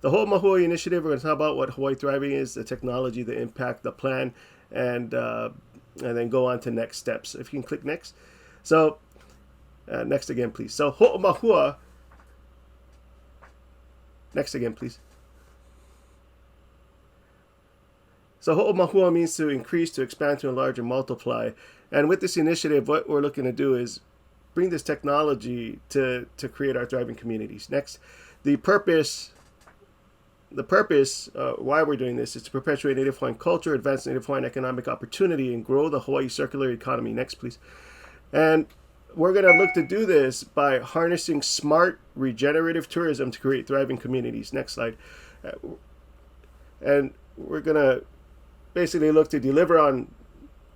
the Hoʻomāhua Initiative, we're going to talk about what Hawaii Thriving is, the technology, the impact, the plan, and then go on to next steps. If you can click next. So next again, please. So Hoʻomāhua, next again, please. So Hoʻomāhua means to increase, to expand, to enlarge, and multiply. And with this initiative, what we're looking to do is bring this technology to create our thriving communities. Next, the purpose why we're doing this is to perpetuate Native Hawaiian culture, advance Native Hawaiian economic opportunity, and grow the Hawaii circular economy. Next, please. And we're going to look to do this by harnessing smart regenerative tourism to create thriving communities. Next slide. And we're going to basically look to deliver on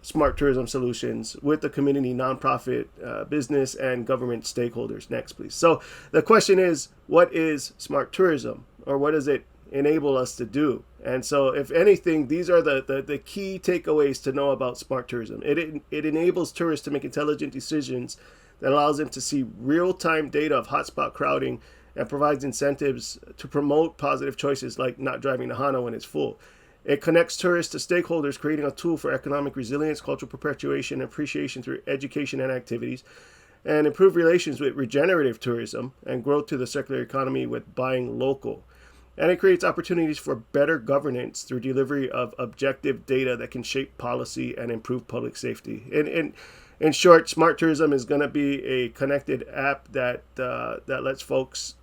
smart tourism solutions with the community, nonprofit, business, and government stakeholders. Next, please. So the question is, what is smart tourism, or what does it enable us to do? And so, if anything, these are the key takeaways to know about smart tourism. It enables tourists to make intelligent decisions that allows them to see real-time data of hotspot crowding and provides incentives to promote positive choices like not driving to Hana when it's full. It connects tourists to stakeholders, creating a tool for economic resilience, cultural perpetuation, and appreciation through education and activities, and improve relations with regenerative tourism and growth to the circular economy with buying local. And it creates opportunities for better governance through delivery of objective data that can shape policy and improve public safety. In short, smart tourism is going to be a connected app that lets folks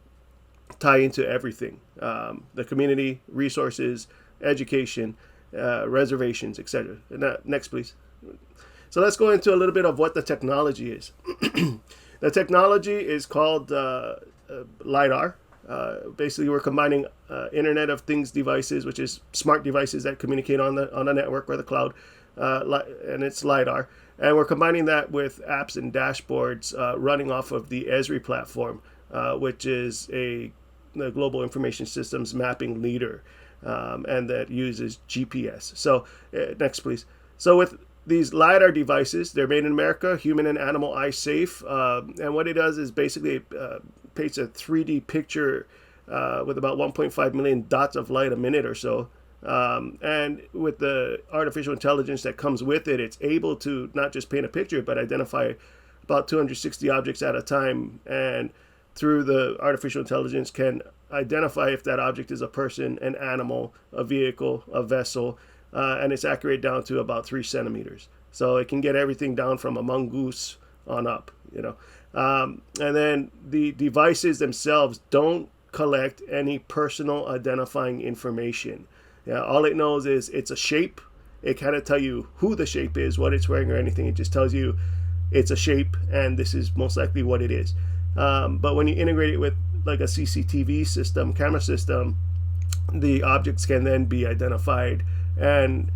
tie into everything: the community, resources, education, reservations, etc. Next, please. So let's go into a little bit of what the technology is. The technology is called LiDAR. Basically, we're combining Internet of Things devices, which is smart devices that communicate on the network or the cloud, and it's LiDAR. And we're combining that with apps and dashboards running off of the Esri platform, which is the global information systems mapping leader, and that uses GPS. So next, please. So with these LiDAR devices, they're made in America, human and animal eye safe. And what it does is basically paints a 3D picture with about 1.5 million dots of light a minute or so. And with the artificial intelligence that comes with it, it's able to not just paint a picture, but identify about 260 objects at a time. And through the artificial intelligence can identify if that object is a person, an animal, a vehicle, a vessel, and it's accurate down to about 3 centimeters. So it can get everything down from a mongoose on up, and then the devices themselves don't collect any personal identifying information. All it knows is it's a shape. It can't tell you who the shape is, what it's wearing, or anything. It just tells you it's a shape, and this is most likely what it is. But when you integrate it with like a CCTV system, camera system, the objects can then be identified and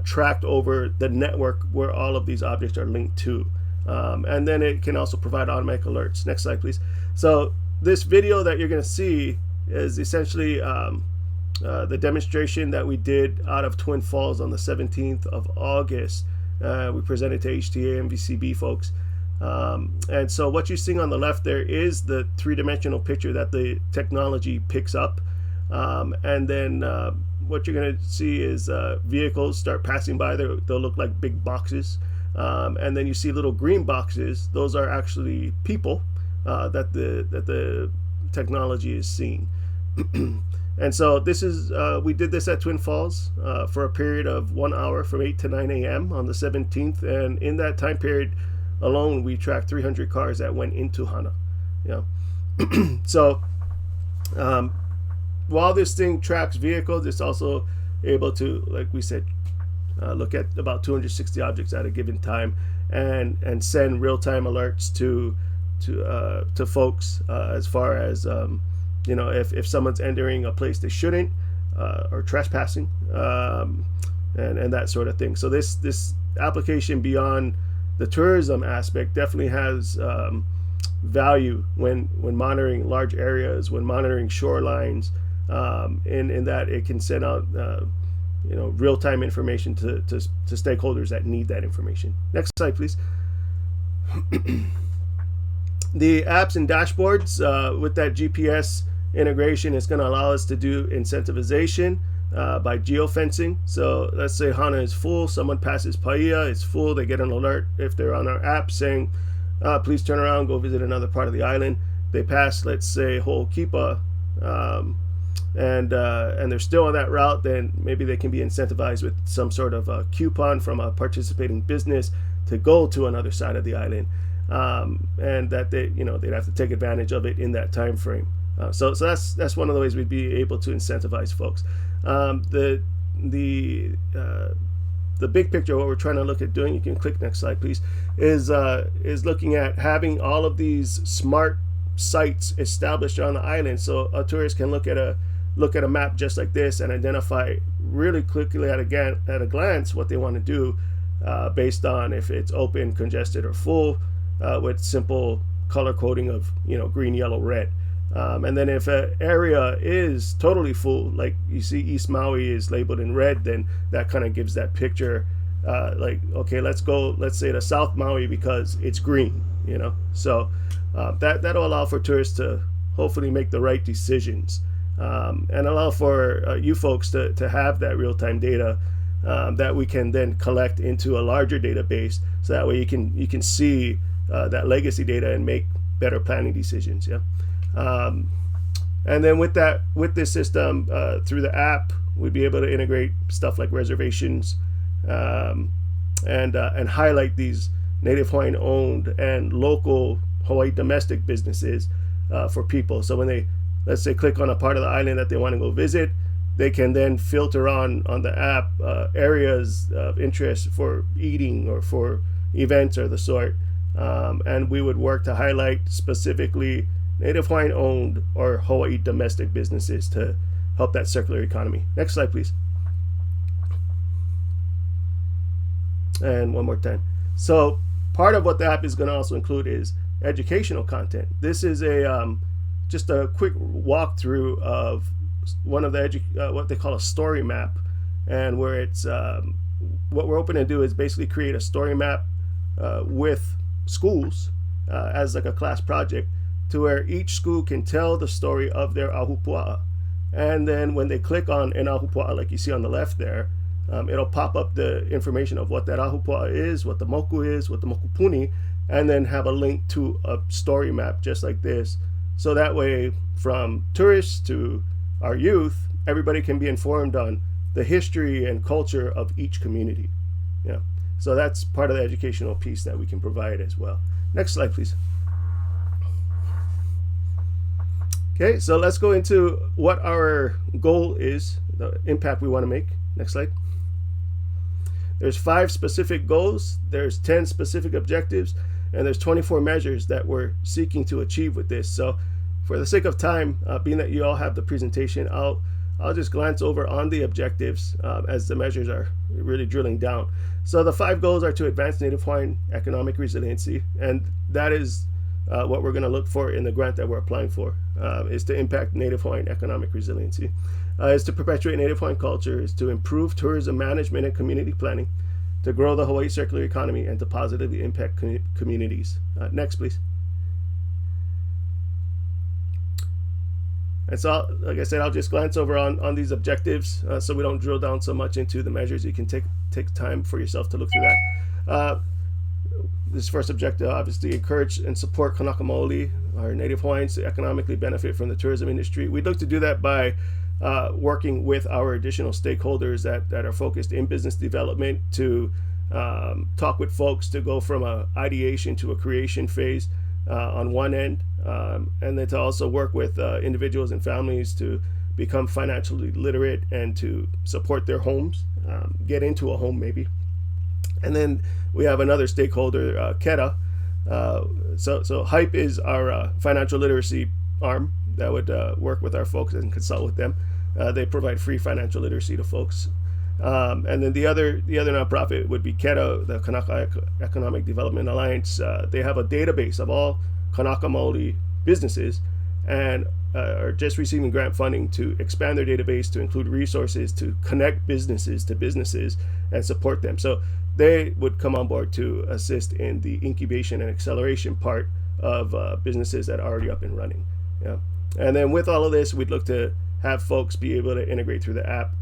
tracked over the network where all of these objects are linked to. And then it can also provide automatic alerts. Next slide, please. So this video that you're going to see is essentially the demonstration that we did out of Twin Falls on the 17th of August. We presented to HTA and VCB folks. And so what you're seeing on the left there is the three-dimensional picture that the technology picks up. And then what you're going to see is vehicles start passing by. They'll look like big boxes. And then you see little green boxes. Those are actually people that the technology is seeing. And so this is we did this at Twin Falls for a period of 1 hour from 8 to 9 a.m. on the 17th. And in that time period alone, we tracked 300 cars that went into Hana. So while this thing tracks vehicles, it's also able to, like we said, look at about 260 objects at a given time and send real-time alerts to folks as far as if someone's entering a place they shouldn't or trespassing and that sort of thing. So this application beyond the tourism aspect definitely has value when monitoring large areas, when monitoring shorelines, in that it can send out real-time information to stakeholders that need that information. Next slide, please. The apps and dashboards with that GPS integration is going to allow us to do incentivization by geofencing. So let's say Hana is full, someone passes Paia, it's full, they get an alert if they're on our app saying, please turn around, go visit another part of the island. They pass, let's say, Ho'okipa, and they're still on that route, then maybe they can be incentivized with some sort of a coupon from a participating business to go to another side of the island, and that they'd have to take advantage of it in that time frame. So that's one of the ways we'd be able to incentivize folks. The big picture, what we're trying to look at doing, you can click next slide please, is looking at having all of these smart sites established on the island, so a tourist can look at a map just like this and identify really quickly at a glance what they want to do, based on if it's open, congested, or full, with simple color coding of green, yellow, red. And then if an area is totally full, like you see East Maui is labeled in red, then that kind of gives that picture, like, okay, let's say to South Maui because it's green, so that'll allow for tourists to hopefully make the right decisions, and allow for you folks to have that real-time data that we can then collect into a larger database, so that way you can see that legacy data and make better planning decisions. And then with this system, through the app, we'd be able to integrate stuff like reservations, and highlight these Native Hawaiian owned and local Hawaii domestic businesses for people. So when they, let's say, click on a part of the island that they want to go visit, they can then filter on the app areas of interest for eating or for events or the sort, and we would work to highlight specifically Native Hawaiian owned or Hawaii domestic businesses to help that circular economy. Next slide please. And one more time. So part of what the app is going to also include is educational content. This is just a quick walkthrough of one of the what they call a story map, and where it's what we're hoping to do is basically create a story map with schools as like a class project, to where each school can tell the story of their ahupua'a. And then when they click on an ahupua'a, like you see on the left there, it'll pop up the information of what that ahupua'a is, what the moku is, what the mokupuni, and then have a link to a story map just like this. So that way, from tourists to our youth, everybody can be informed on the history and culture of each community. So that's part of the educational piece that we can provide as well. Next slide please. Okay, so let's go into what our goal is, the impact we want to make. Next slide. There's 5 specific goals, there's 10 specific objectives, and there's 24 measures that we're seeking to achieve with this. So for the sake of time, being that you all have the presentation, I'll just glance over on the objectives as the measures are really drilling down. So the 5 goals are to advance Native Hawaiian economic resiliency, and that is what we're going to look for in the grant that we're applying for, is to impact Native Hawaiian economic resiliency, is to perpetuate Native Hawaiian culture, is to improve tourism management and community planning, to grow the Hawaii circular economy, and to positively impact communities. Next, please. And so, like I said, I'll just glance over on these objectives, so we don't drill down so much into the measures. You can take time for yourself to look through that. This first objective, obviously, encourage and support Kanaka Maoli, our Native Hawaiians, to economically benefit from the tourism industry. We'd look to do that by working with our additional stakeholders that are focused in business development to talk with folks to go from a ideation to a creation phase on one end, and then to also work with individuals and families to become financially literate and to support their homes, get into a home maybe. And then we have another stakeholder, KETA. So HYPE is our financial literacy arm that would work with our folks and consult with them. They provide free financial literacy to folks. And then the other nonprofit would be KETA, the Kanaka Economic Development Alliance. They have a database of all Kanaka Maoli businesses, and are just receiving grant funding to expand their database to include resources to connect businesses to businesses and support them. So they would come on board to assist in the incubation and acceleration part of businesses that are already up and running. And then with all of this, we'd look to have folks be able to integrate through the app,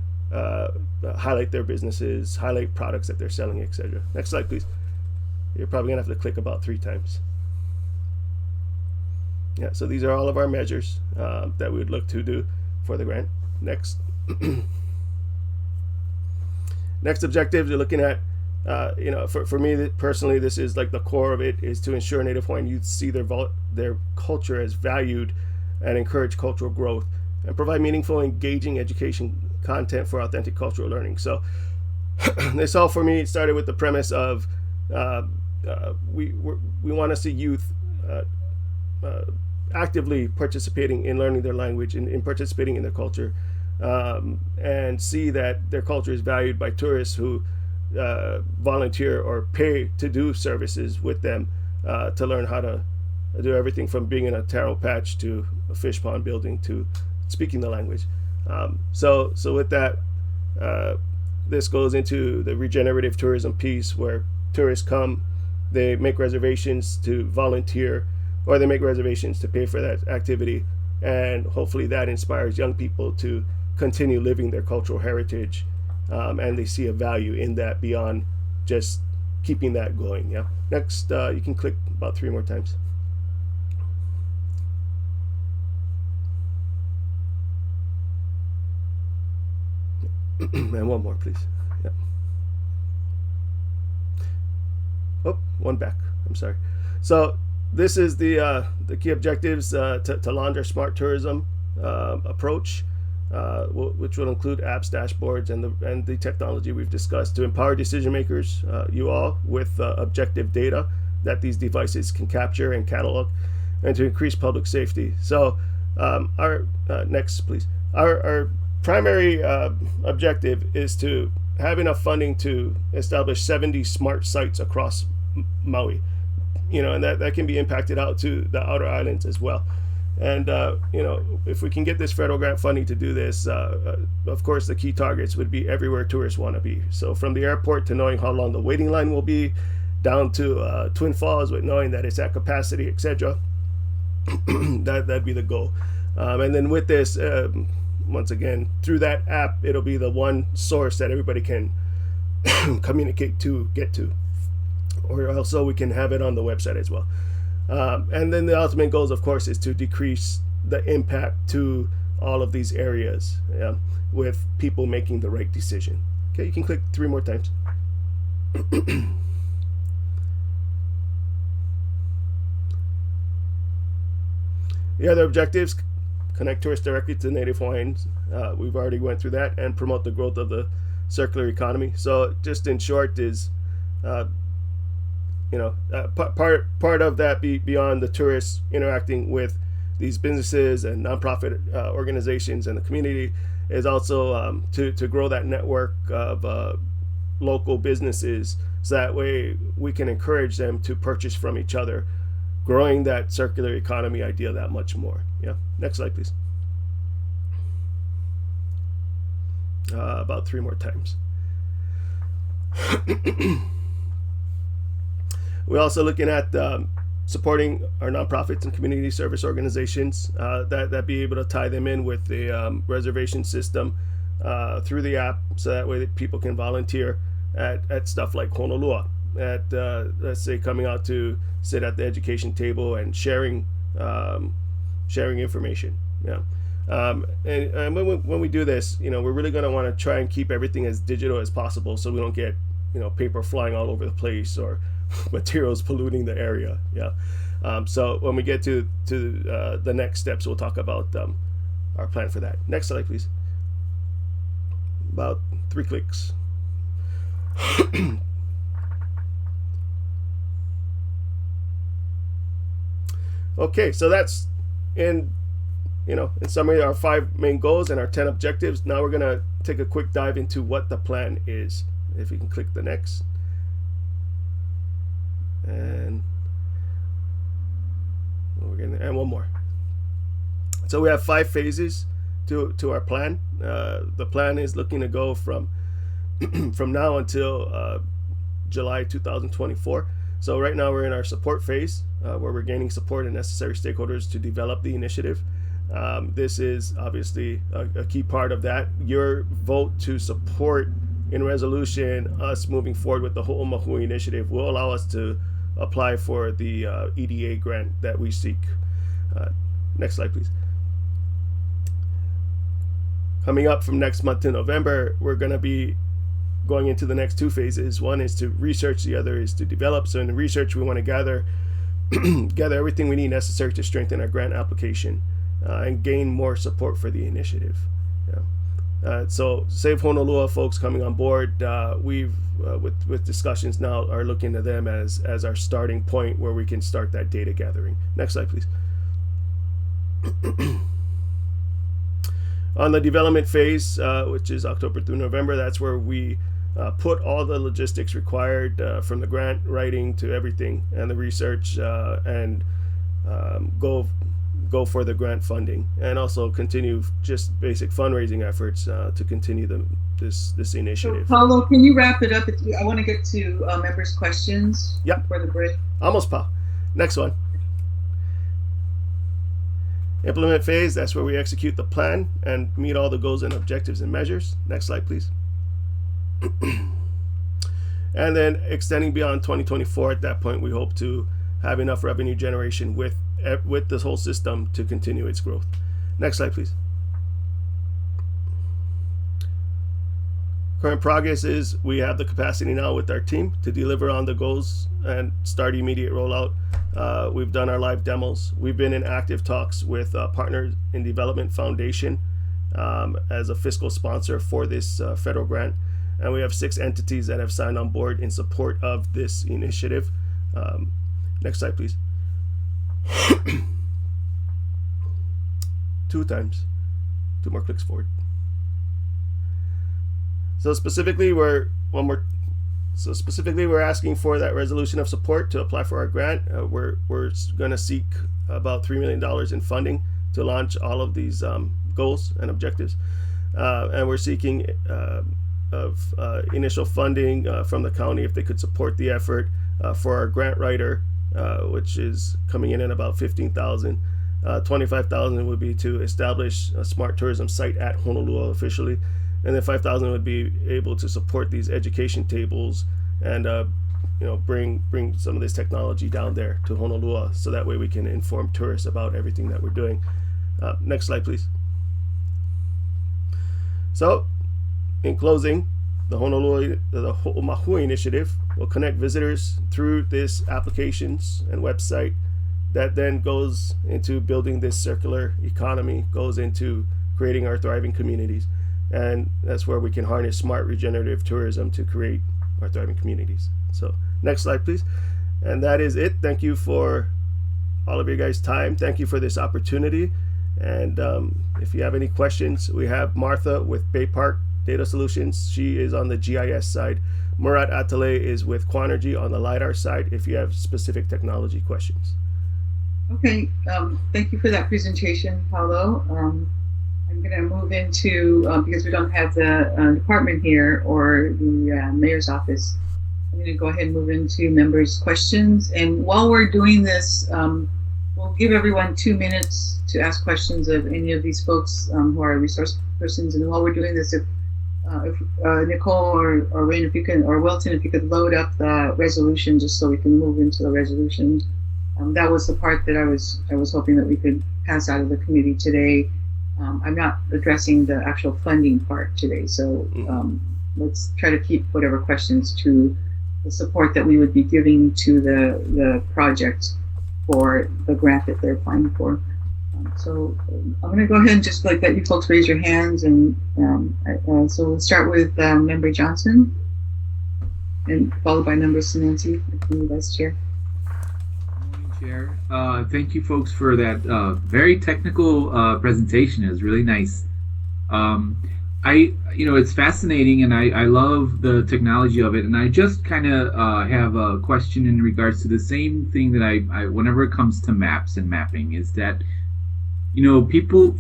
highlight their businesses, highlight products that they're selling, etc. Next slide, please. You're probably gonna have to click about 3 times. Yeah, so these are all of our measures that we would look to do for the grant. Next. Next objective, you're looking at, for me personally, this is like the core of it, is to ensure Native Hawaiian youth see their culture as valued and encourage cultural growth and provide meaningful, engaging education content for authentic cultural learning. So this all for me started with the premise of we want to see youth actively participating in learning their language and in participating in their culture, and see that their culture is valued by tourists who volunteer or pay to do services with them to learn how to do everything from being in a taro patch to a fish pond building to speaking the language. So with that, this goes into the regenerative tourism piece, where tourists come, they make reservations to volunteer, or they make reservations to pay for that activity, and hopefully that inspires young people to continue living their cultural heritage, and they see a value in that beyond just keeping that going. Yeah. Next, you can click about 3 more times. And 1 more, please. Yeah. Oh, 1 back. I'm sorry. So this is the key objectives to launch our smart tourism approach, which will include apps, dashboards, and the technology we've discussed to empower decision makers, you all, with objective data that these devices can capture and catalog, and to increase public safety. So our next, please. Our primary objective is to have enough funding to establish 70 smart sites across Maui, and that can be impacted out to the outer islands as well. And if we can get this federal grant funding to do this, of course the key targets would be everywhere tourists want to be. So from the airport to knowing how long the waiting line will be, down to Twin Falls with knowing that it's at capacity, etc. That'd be the goal. And then with this, once again, through that app, it'll be the one source that everybody can communicate to, get to, or also we can have it on the website as well. And then the ultimate goals, of course, is to decrease the impact to all of these areas, with people making the right decision. Okay, you can click 3 more times. The other objectives: connect tourists directly to Native Hawaiians. We've already went through that, and promote the growth of the circular economy. So just in short is, part of that beyond the tourists interacting with these businesses and nonprofit organizations and the community is also to grow that network of local businesses, so that way we can encourage them to purchase from each other, growing that circular economy idea that much more. Yeah. Next slide, please. About 3 more times. We're also looking at supporting our nonprofits and community service organizations that be able to tie them in with the reservation system through the app, so that way that people can volunteer at stuff like Honolua, at let's say coming out to sit at the education table and sharing information. Yeah. And when we do this, we're really going to want to try and keep everything as digital as possible, so we don't get paper flying all over the place or materials polluting the area. Yeah. So when we get to the next steps, we'll talk about our plan for that. Next slide, please. About 3 clicks. Okay, so that's in summary, our 5 main goals and our 10 objectives. Now we're gonna take a quick dive into what the plan is. If you can click the next. And and 1 more. So we have 5 phases to our plan. The plan is looking to go from now until July 2024. So right now we're in our support phase, where we're gaining support and necessary stakeholders to develop the initiative. This is obviously a key part of that. Your vote to support in resolution us moving forward with the Hoʻomāhua Initiative will allow us to apply for the EDA grant that we seek. Next slide, please. Coming up from next month to November, we're going to be going into the next two phases. One is to research, the other is to develop. So in the research, we want to gather everything we need necessary to strengthen our grant application and gain more support for the initiative. So Save Honolua folks coming on board, we've with discussions now are looking to them as our starting point where we can start that data gathering. Next slide, please. On the development phase, which is October through November, that's where we put all the logistics required from the grant writing to everything and the research and go for the grant funding, and also continue just basic fundraising efforts to continue this initiative. So, Paulo, can you wrap it up? I want to get to members' questions. Yep. For the break. Almost, Pa. Next one. Implement phase, that's where we execute the plan and meet all the goals and objectives and measures. Next slide, please. And then extending beyond 2024, at that point, we hope to have enough revenue generation with this whole system to continue its growth. Next slide, please. Current progress is we have the capacity now with our team to deliver on the goals and start immediate rollout. We've done our live demos. We've been in active talks with Partners in Development Foundation as a fiscal sponsor for this federal grant. And we have 6 entities that have signed on board in support of this initiative. Next slide, please. 2 more clicks forward. So specifically, we're asking for that resolution of support to apply for our grant. We're going to seek about $3 million in funding to launch all of these goals and objectives, and we're seeking initial funding from the county if they could support the effort for our grant writer, which is coming in at about $15,000. $25,000 would be to establish a smart tourism site at Honolua officially, and then $5,000 would be able to support these education tables and bring some of this technology down there to Honolua, so that way we can inform tourists about everything that we're doing. Next slide, please. So, in closing, the Hoʻomāhua Initiative will connect visitors through this applications and website that then goes into building this circular economy, goes into creating our thriving communities. And that's where we can harness smart regenerative tourism to create our thriving communities. So next slide, please. And that is it. Thank you for all of your guys' time. Thank you for this opportunity. And if you have any questions, we have Martha with Bay Park Data Solutions. She is on the GIS side. Murat Atalay is with Quanergy on the LiDAR side if you have specific technology questions. Okay, thank you for that presentation, Paulo. I'm going to move into, because we don't have the department here or the mayor's office, I'm going to go ahead and move into members' questions. And while we're doing this, we'll give everyone 2 minutes to ask questions of any of these folks who are resource persons. And while we're doing this, if Nicole or Rain, if you can, or Wilton, if you could load up the resolution just so we can move into the resolution. That was the part that I was hoping that we could pass out of the committee today. I'm not addressing the actual funding part today, so let's try to keep whatever questions to the support that we would be giving to the project for the grant that they're applying for. So I'm going to go ahead and just let you folks raise your hands, and so we'll start with Member Johnson, and followed by Member Sinenci, the Vice Chair. Chair. Thank you folks for that very technical presentation. It was really nice. It's fascinating, and I love the technology of it. And I just kind of have a question in regards to the same thing that I whenever it comes to maps and mapping, is that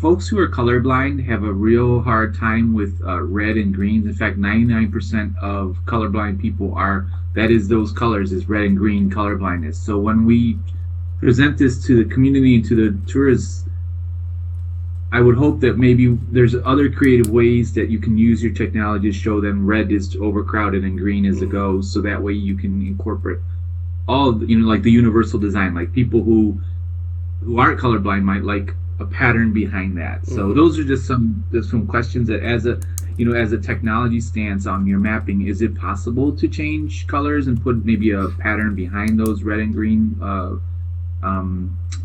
folks who are colorblind have a real hard time with red and greens. In fact, 99% of colorblind people those colors is red and green colorblindness. So when we present this to the community and to the tourists, I would hope that maybe there's other creative ways that you can use your technology to show them red is overcrowded and green is a go, so that way you can incorporate all, like the universal design, like people who aren't colorblind might like a pattern behind that. So those are just some questions that as a technology stance on your mapping, is it possible to change colors and put maybe a pattern behind those red and green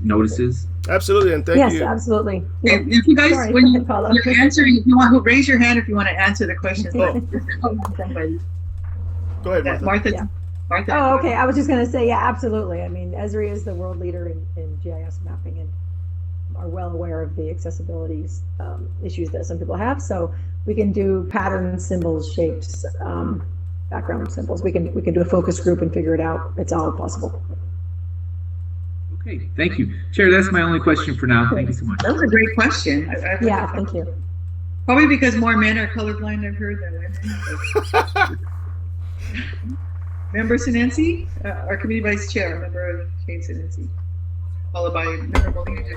notices? Absolutely, and thank you. Yes, absolutely. If you guys, Sorry, when Paulo. you're answering, if you want to raise your hand if you want to answer the question. Oh. Somebody. Go ahead, Martha. Martha. Yeah. Martha. Oh, okay. I was just going to say, yeah, absolutely. I mean, Esri is the world leader in GIS mapping and are well aware of the accessibility issues that some people have. So we can do patterns, symbols, shapes, background symbols. We can do a focus group and figure it out. It's all possible. Okay, thank you. Chair, that's my only question for now. Thank you so much. That was a great question. Yeah, thank you. Probably because more men are colorblind, I've heard, than women. Member Sinenci, our committee vice chair, member Jane Sinenci, followed by member Molina.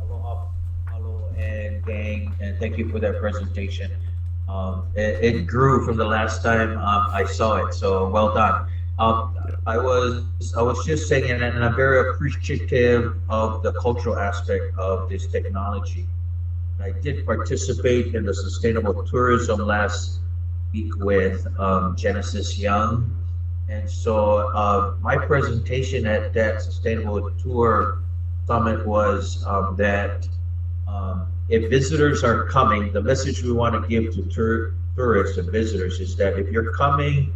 Aloha, and gang, and thank you for that presentation. It grew from the last time I saw it, so well done. I was just saying, and I'm very appreciative of the cultural aspect of this technology. I did participate in the sustainable tourism last week with Genesis Young, and so my presentation at that sustainable tour summit was that if visitors are coming, the message we want to give to tourists and visitors is that if you're coming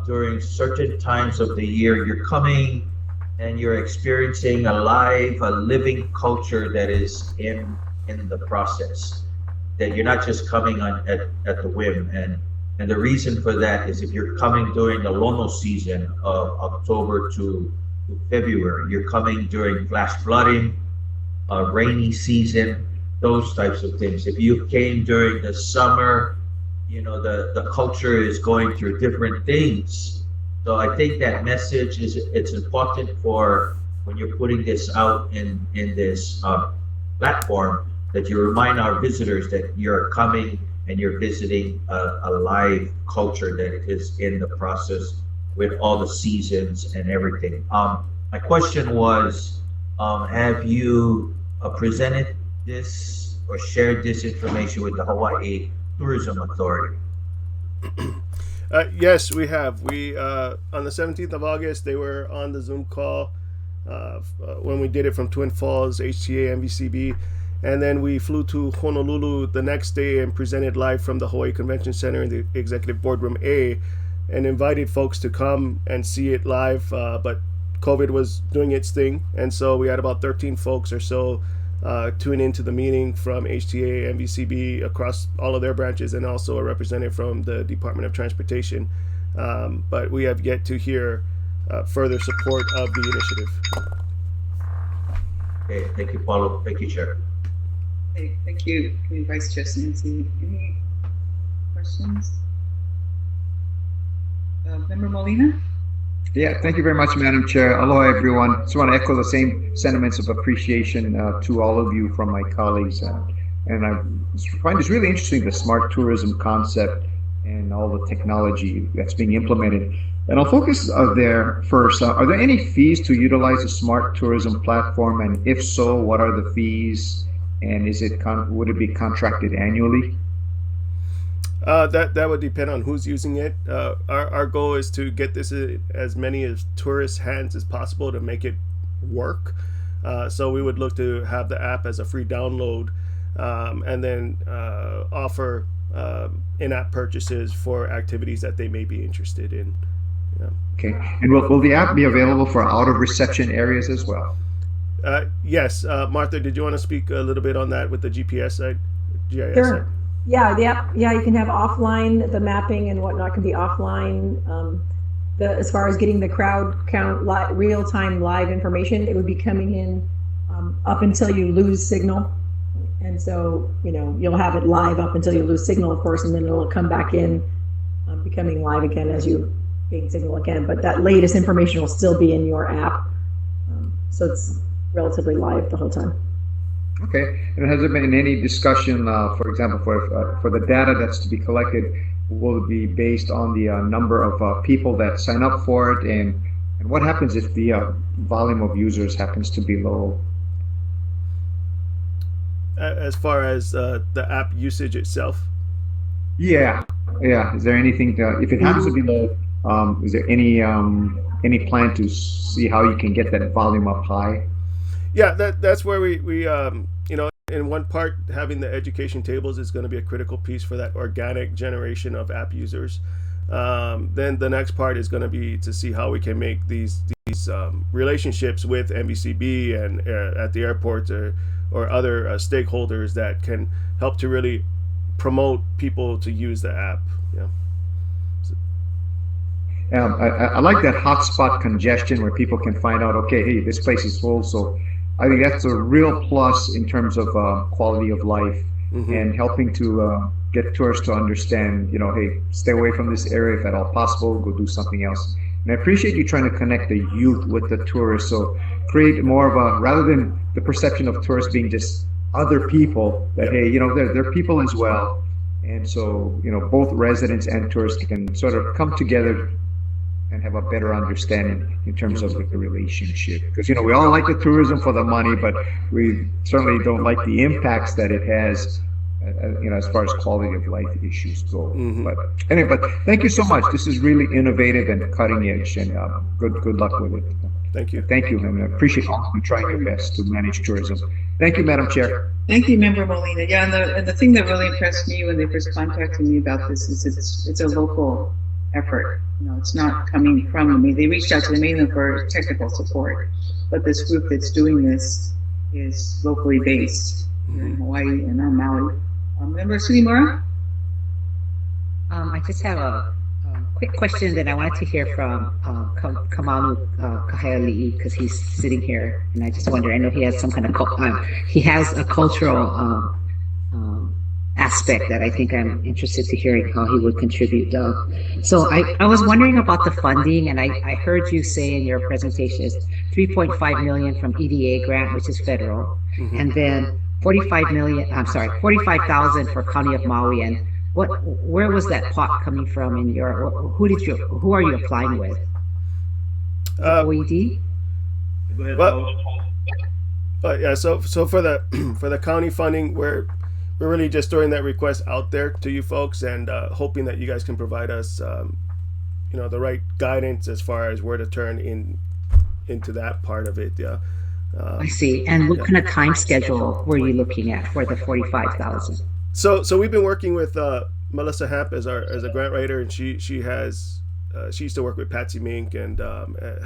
during certain times of the year, you're coming and you're experiencing a living culture that is in the process, that you're not just coming on at the whim. And the reason for that is if you're coming during the lono season of October to February, you're coming during flash flooding, rainy season, those types of things. If you came during the summer, the culture is going through different things. So I think that message it's important for when you're putting this out in this platform, that you remind our visitors that you're coming and you're visiting a live culture that is in the process with all the seasons and everything. My question was, have you presented this or shared this information with the Hawaii Tourism Authority? Yes, we have. We on the 17th of August, they were on the Zoom call when we did it from Twin Falls, HTA, MVCB, and then we flew to Honolulu the next day and presented live from the Hawaii Convention Center in the Executive Boardroom A, and invited folks to come and see it live. But COVID was doing its thing, and so we had about 13 folks or so tune into the meeting from HTA, MVCB, across all of their branches, and also a representative from the Department of Transportation. But we have yet to hear further support of the initiative. Okay, thank you, Paulo. Thank you, Chair. Okay, thank you, Committee Vice Chair Sinenci. Any questions? Member Molina? Yeah, thank you very much, Madam Chair. Aloha, everyone. Just want to echo the same sentiments of appreciation to all of you from my colleagues. And I find this really interesting, the smart tourism concept and all the technology that's being implemented. And I'll focus there first. Are there any fees to utilize the smart tourism platform? And if so, what are the fees? And would it be contracted annually? That would depend on who's using it. Our goal is to get this as many as tourist hands as possible to make it work. So we would look to have the app as a free download, and then offer in-app purchases for activities that they may be interested in. Yeah. Okay. And will the app be available for out-of-reception areas as well? Yes. Martha, did you want to speak a little bit on that with the GPS side? GIS Sure. side? Yeah, the app, you can have offline, the mapping and whatnot can be offline. As far as getting the crowd count, real-time live information, it would be coming in up until you lose signal. And so, you'll have it live up until you lose signal, of course, and then it'll come back in, becoming live again as you gain signal again. But that latest information will still be in your app. So it's relatively live the whole time. Okay. And has there been any discussion, for example, for the data that's to be collected, will it be based on the number of people that sign up for it, and what happens if the volume of users happens to be low? As far as the app usage itself. Yeah, yeah. Is there anything if it happens to be low? Is there any plan to see how you can get that volume up high? Yeah, that's where we in one part, having the education tables is going to be a critical piece for that organic generation of app users. Then the next part is going to be to see how we can make these relationships with MVCB and at the airport or other stakeholders that can help to really promote people to use the app. Yeah. I like that hotspot congestion where people can find out, okay, hey, this place is full. So I think that's a real plus in terms of quality of life and helping to get tourists to understand, hey, stay away from this area if at all possible, go do something else. And I appreciate you trying to connect the youth with the tourists. So create more of a, rather than the perception of tourists being just other people, that, hey, they're people as well. And so, both residents and tourists can sort of come together and have a better understanding in terms of the relationship. Because, we all like the tourism for the money, but we certainly don't like the impacts that it has, as far as quality of life issues go. But anyway, thank you so much. This is really innovative and cutting edge, and good luck with it. Thank you. Thank you, and I appreciate all of you trying your best to manage tourism. Thank you, Madam Chair. Thank you, Member Molina. Yeah, and the thing that really impressed me when they first contacted me about this is it's a local effort. It's not coming from me. They reached out to the mainland for technical support, but this group that's doing this is locally based here in Hawaii and on Maui. Member Sugimura? I just have a quick question that I wanted to hear from Kamauhu Kahaialii, because he's sitting here, and I just wonder. I know he has some kind of he has a cultural aspect that I think I'm interested to hearing how he would contribute. So I was wondering about the funding, and I heard you say in your presentation is 3.5 million from EDA grant, which is federal, and then 45,000 for County of Maui. And where was that pot coming from in your, who are you applying with? OED? Go ahead, But yeah, so for the county funding, we're really just throwing that request out there to you folks, and hoping that you guys can provide us, the right guidance as far as where to turn into that part of it. Yeah. I see. And what kind of time schedule were you looking at for the 45,000? So we've been working with Melissa Hemp as a grant writer, and she used to work with Patsy Mink and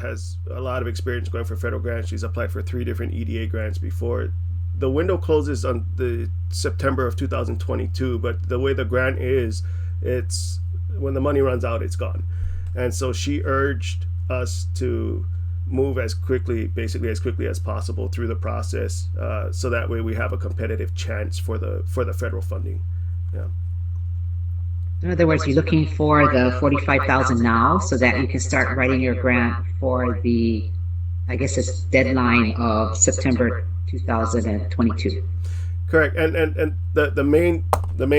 has a lot of experience going for federal grants. She's applied for 3 different EDA grants before. The window closes on the September of 2022, but the way the grant is, it's when the money runs out, it's gone. And so she urged us to move basically as quickly as possible through the process, so that way we have a competitive chance for the federal funding. Yeah. In other words, you're looking for the 45,000 now, so that you can start writing your grant for the, I guess it's deadline of September 2022. Correct. And the main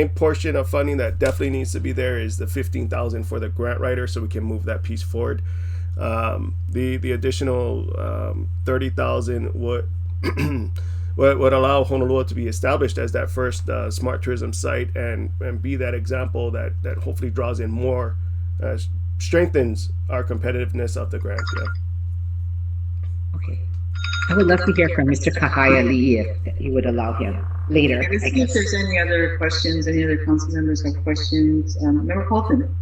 portion of funding that definitely needs to be there is the 15,000 for the grant writer, so we can move that piece forward. The additional 30,000 would allow Honolua to be established as that first smart tourism site, and be that example that hopefully draws in more, strengthens our competitiveness of the grant. Yeah. Okay. I would love to hear from Mr. Kahaialii if you would allow him later. Let's see if there's any other questions, any other council members have questions. Member Colton.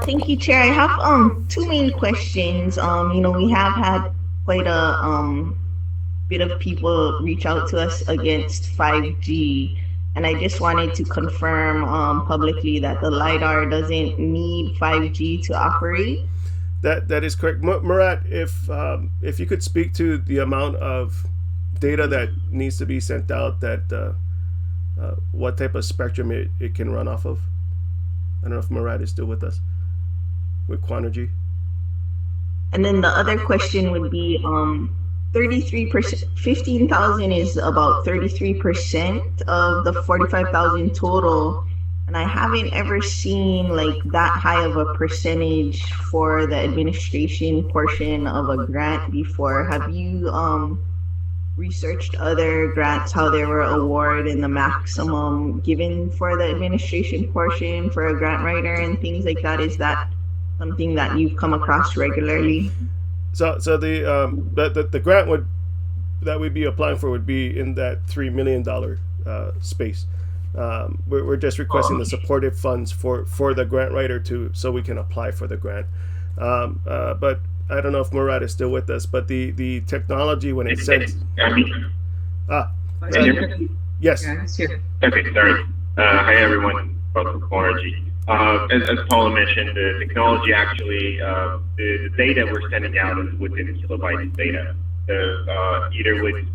Thank you, Chair. I have 2 main questions. We have had quite a bit of people reach out to us against 5G, and I just wanted to confirm publicly that the LiDAR doesn't need 5G to operate. That is correct. Murat, if you could speak to the amount of data that needs to be sent out, that what type of spectrum it can run off of. I don't know if Murat is still with us with Quanergy. And then the other question would be, 33%, 15,000 is about 33% of the 45,000 total. And I haven't ever seen like that high of a percentage for the administration portion of a grant before. Have you researched other grants, how they were awarded and the maximum given for the administration portion for a grant writer and things like that? Is that something that you've come across regularly? So the grant that we'd be applying for would be in that $3 million space. We're just requesting the supportive funds for the grant writer so we can apply for the grant. But I don't know if Murat is still with us, but the technology when it sends. Yes. Yeah, he's here. Okay, sorry. Hi everyone, from Quanergy. As Paulo mentioned, the technology actually, the data we're sending out is within kilobytes data. Either with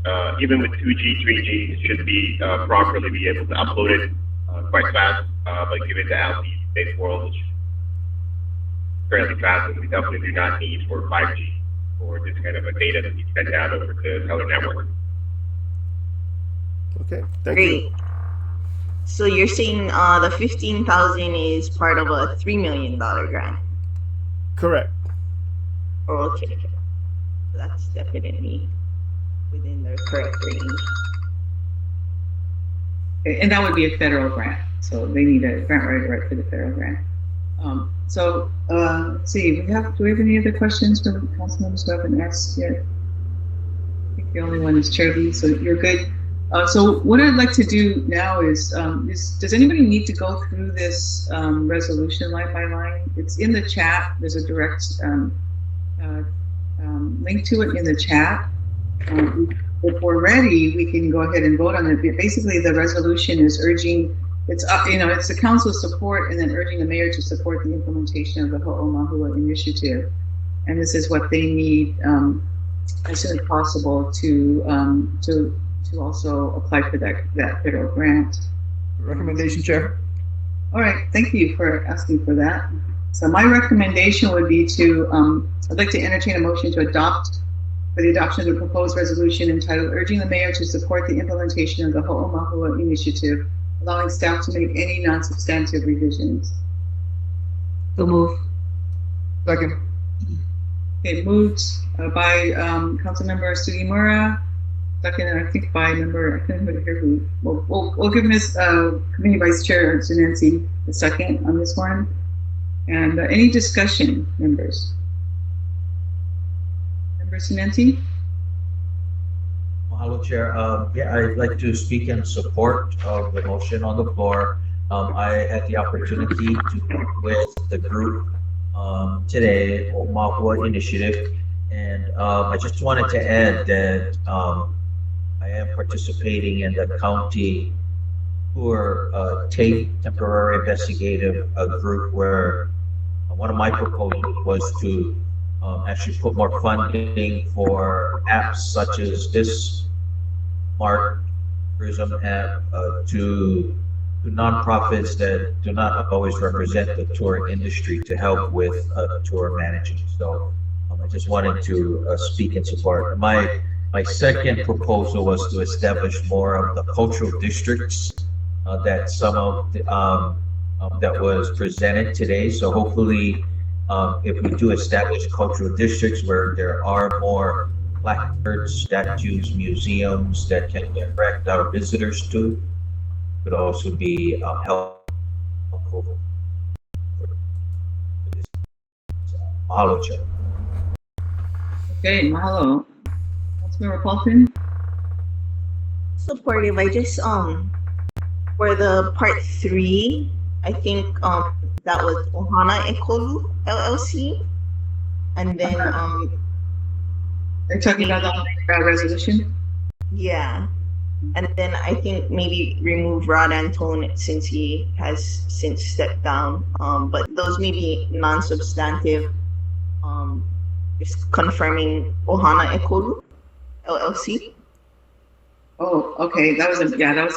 even with 2G, 3G, it should be properly be able to upload it quite fast, but given the LTE-based world, which is fairly fast, and we definitely do not need for 5G or this kind of a data to be sent out over to other network. Okay, thank you. So you're saying the 15,000 is part of a $3 million grant? Correct. Oh, okay. That's definitely within the correct range. Okay, and that would be a federal grant, so they need a grant writer right for the federal grant. Let's see, do we have any other questions from council members who haven't asked yet? I think the only one is Chair Lee, so you're good. So what I'd like to do now is does anybody need to go through this resolution line by line? It's in the chat. There's a direct link to it in the chat. If we're ready, we can go ahead and vote on it. Basically, the resolution is urging, it's the council's support and then urging the mayor to support the implementation of the Ho'omāhua Initiative. And this is what they need as soon as possible to also apply for that federal grant. Recommendation, Chair. All right, thank you for asking for that. So my recommendation would be I'd like to entertain a motion to adopt for the adoption of the proposed resolution entitled urging the mayor to support the implementation of the Ho'omāhua Initiative, allowing staff to make any non-substantive revisions. So move. Second. Okay, moved by Councilmember Sugimura. Second, I think by member, I couldn't hear who. We'll give Ms. Committee Vice Chair Sinenci a second on this one. And any discussion, members? Member Sinenci? Mahalo, Chair. Yeah, I'd like to speak in support of the motion on the floor. I had the opportunity to work with the group today, Ho'omāhua Initiative, and I just wanted to add that I am participating in the county tour temporary investigative group where one of my proposals was to actually put more funding for apps such as this smart tourism app to nonprofits that do not always represent the tour industry to help with tour managing. So I just wanted to speak in support. My second proposal was to establish more of the cultural districts that some of the, that was presented today. So hopefully, if we do establish cultural districts where there are more placards, statues, museums that can direct our visitors to, could also be helpful. Mahalo, Chair. Okay, mahalo. Councilmember Paulson? Supportive. I just for the part 3, I think that was Ohana Ekolu LLC, and then Are you talking about the resolution? yeah, and then I think maybe remove Rod Antone since he has since stepped down. But those may be non-substantive. Just confirming Ohana Ekolu LLC. Oh, okay. That was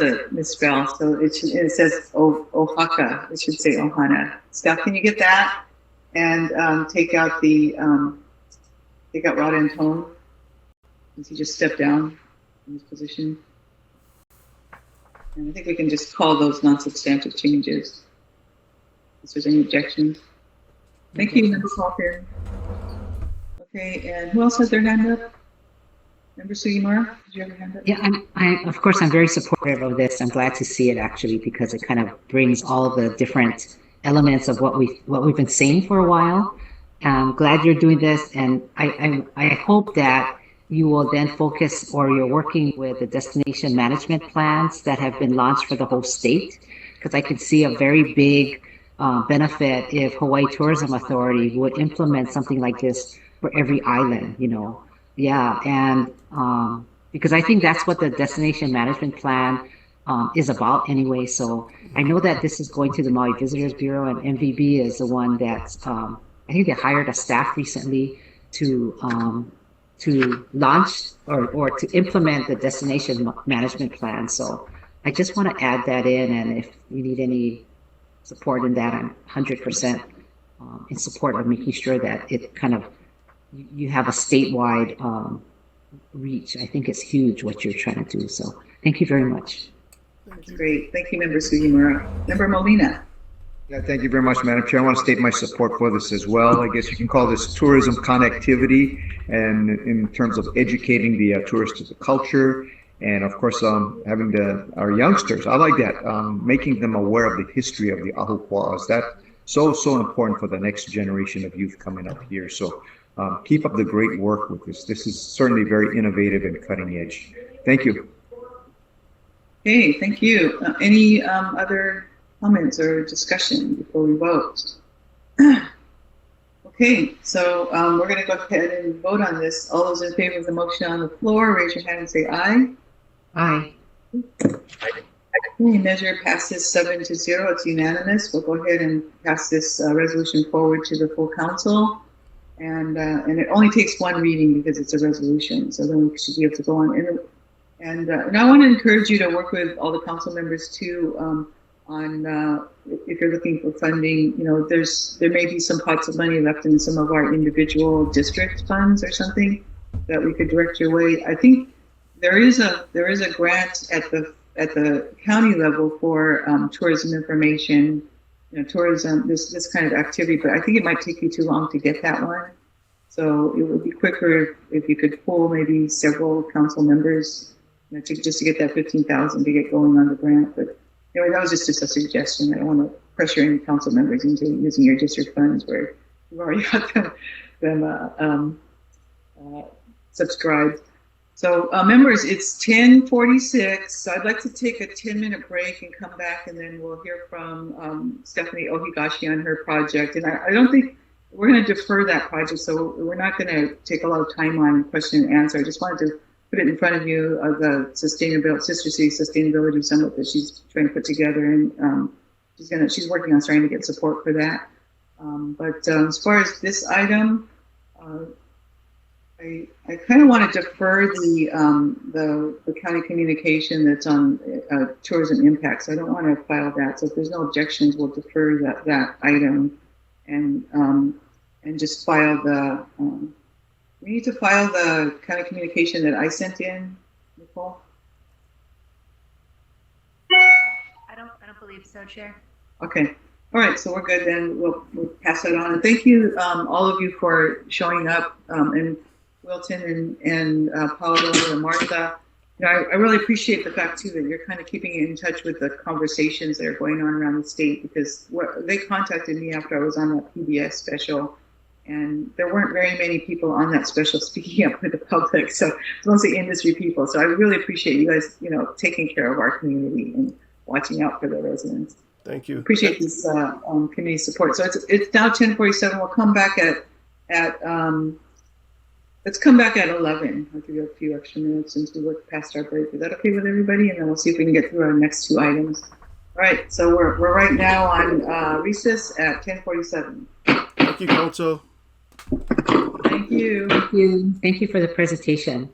a misspell. So it says Oaxaca. It should say Ohana. Staff, can you get that and take out Rod and Tone? since he just stepped down from his position. And I think we can just call those non-substantive changes, if there's any objections. Thank you, Member Cochran. Okay, and who else has their hand up? Member Sugimura, did you have your hand up? Yeah, of course, I'm very supportive of this. I'm glad to see it actually, because it kind of brings all the different elements of what we've been saying for a while. I'm glad you're doing this, and I hope that you will then focus, or you're working with the destination management plans that have been launched for the whole state, because I could see a very big benefit if Hawaii Tourism Authority would implement something like this for every island, you know. Yeah, and because I think that's what the destination management plan is about anyway. So I know that this is going to the Maui Visitors Bureau, and MVB is the one that's, I think they hired a staff recently to launch or to implement the destination management plan. So I just want to add that in, and if you need any support in that, I'm 100% in support of making sure that it kind of, you have a statewide reach. I think it's huge what you're trying to do. So thank you very much. That's great. Thank you, Member Sugimura. Member Molina. Yeah, thank you very much, Madam Chair. I want to state my support for this as well. I guess you can call this tourism connectivity, and in terms of educating the tourists to the culture, and of course having our youngsters, I like that, making them aware of the history of the ahupua'as. That's so important for the next generation of youth coming up here. So keep up the great work with this. This is certainly very innovative and cutting edge. Thank you. Okay, thank you. Any other comments or discussion before we vote? Okay, so we're going to go ahead and vote on this. All those in favor of the motion on the floor, raise your hand and say aye. Aye. The measure passes 7-0. It's unanimous. We'll go ahead and pass this resolution forward to the full council. And it only takes one reading because it's a resolution. So then we should be able to go on. And I want to encourage you to work with all the council members too on if you're looking for funding. You know, there may be some pots of money left in some of our individual district funds or something that we could direct your way. I think there is a grant at the county level for tourism information, you know, tourism, this kind of activity, but I think it might take you too long to get that one. So it would be quicker if you could pull maybe several council members, you know, just to get that $15,000 to get going on the grant. But anyway, that was just a suggestion. I don't want to pressure any council members into using your district funds where you've already got them subscribed. So members, it's 10:46. So I'd like to take a 10-minute break and come back, and then we'll hear from Stephanie Ohigashi on her project. And I don't think we're going to defer that project, so we're not going to take a lot of time on question and answer. I just wanted to put it in front of you of the Sister City Sustainability Summit that she's trying to put together, and she's working on starting to get support for that. But as far as this item, I kind of want to defer the county communication that's on tourism impacts. I don't want to file that. So if there's no objections, we'll defer that item and just file the. We need to file the county communication that I sent in, Nicole. I don't believe so, Chair. Okay. All right, so we're good then. We'll pass that on. And thank you, all of you, for showing up, and Wilton and Paulo and Martha. You know, I really appreciate the fact too that you're kind of keeping in touch with the conversations that are going on around the state, because they contacted me after I was on that PBS special, and there weren't very many people on that special speaking up with the public, so it's mostly industry people. So I really appreciate you guys, you know, taking care of our community and watching out for the residents. Thank you. Appreciate this community support. So it's now 10:47. We'll come back at let's come back at 11. I'll give you a few extra minutes since we worked past our break. Is that okay with everybody? And then we'll see if we can get through our next two items. All right. So we're right now on recess at 10:47. Thank you, Council. Thank you. Thank you. Thank you for the presentation.